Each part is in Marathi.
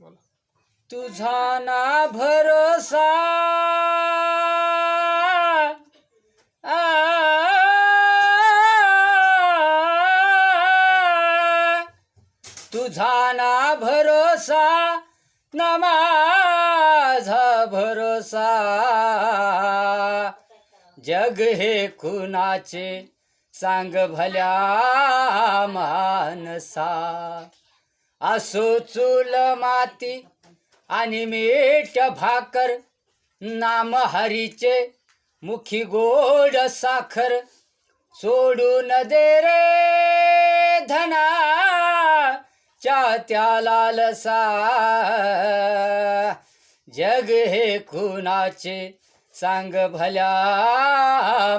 तुझा ना भरोसा आ, तुझा ना भरोसा ना माझा भरोसा जग हे कुणाचे सांग भल्या मानसा असो चूल माती आणि मीठ भाकर नाम हरीचे मुखी गोड साखर सोडून दे रे धना त्या लालसा जग हे कुणाचे सांग भल्या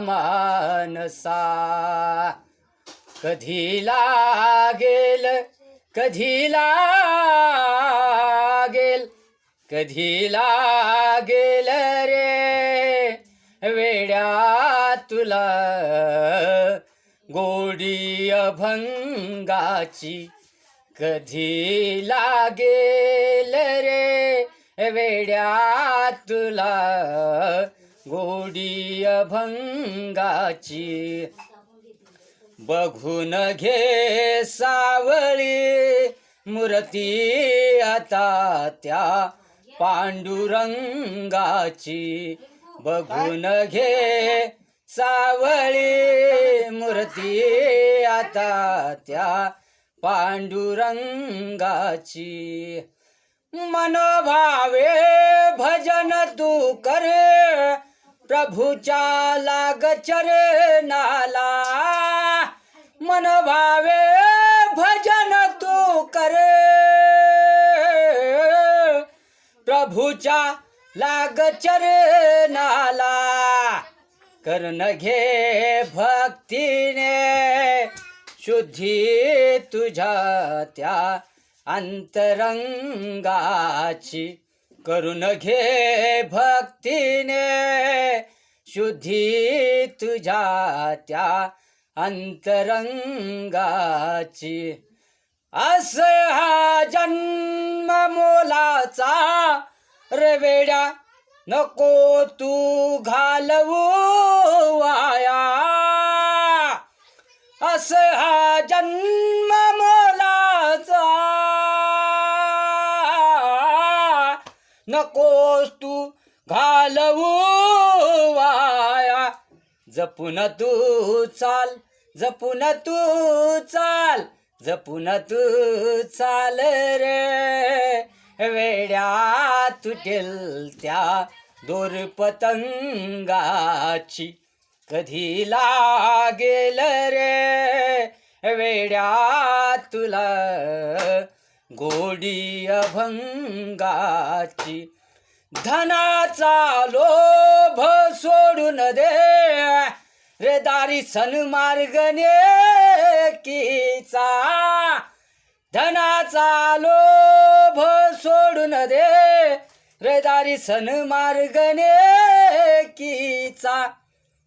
मानसा कधी लागेल कधी लागेल कधी लागेल रे वेड्या तुला गोडी अभंगाची कधी लागेल रे वेड्या तुला गोडी अभंगाची बघून घे सावळी मूर्ती आता त्या पांडुरंगाची बघून घे सावळी मूर्ती आता त्या पांडुरंगाची मनोभावे भजन तू करे प्रभूच्या लाग चरणाला मनोभावे भजन तू करे प्रभूच्या लाग चरणाला करून घे भक्तीने शुद्धी तुझ्या त्या अंतरंगाची करून घे भक्तीने शुद्धी तुझ्या त्या अंतरंगाची असं हा जन्म मोलाचा रे वेड्या नको तू घालवू वाया असं हा जन्म मोलाचा नकोस तू घालवू वाया जपून तू चाल जपून तू चाल जपून तू चाल रे वेड्या तुटेल त्या दोर पतंगाची कधी लागेल रे वेड्या तुला गोडी अभंगाची धनाचा लोभ सोडून दे रे दारी सन्मार्गने कीचा धनाचा लोभ सोडून दे रे दारी सन्मार्गने कीचा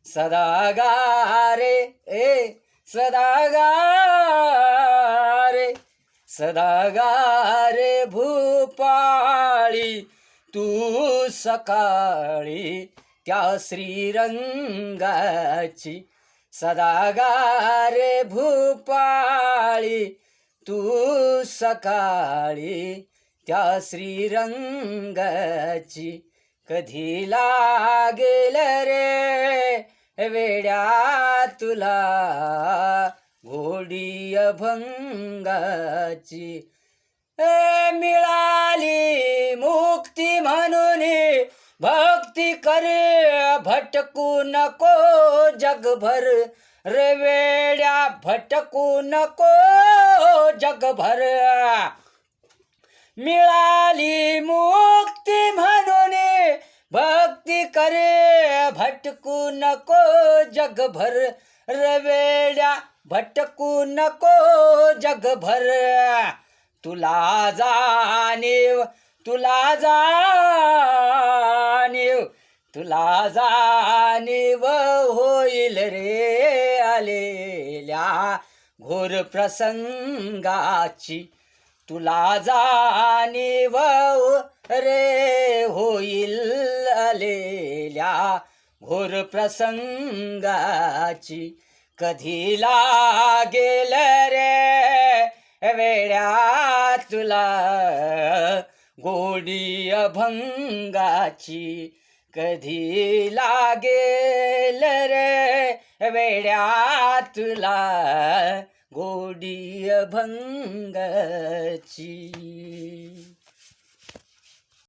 सदागारे सदागारे सदागारे भूपाळी तू सकाळी त्या श्रीरंगाची सदागारे भूपाळी तू सकाळी त्या श्रीरंगाची कधी लागेल रे वेड्या तुला घोडी अभंगाची मिळाली मुक्ती म्हणून भक्ती करे भटकू नको जगभर रे वेड्या भटकू नको जगभर मिळाली मुक्ती म्हणून भक्ती करे भटकू नको जगभर रे वेड्या भटकू नको जगभर तुला जाणीव तुला जाणीव तुला जाणीव होईल रे आलेल्या घोर प्रसंगाची तुला जाणीव रे होईल आलेल्या घोर प्रसंगाची, कधी लागेल रे वेड्या तुला गोडी अभंगाची, कधी लागेल रे वेड्या तुला गोडी अभंगाची.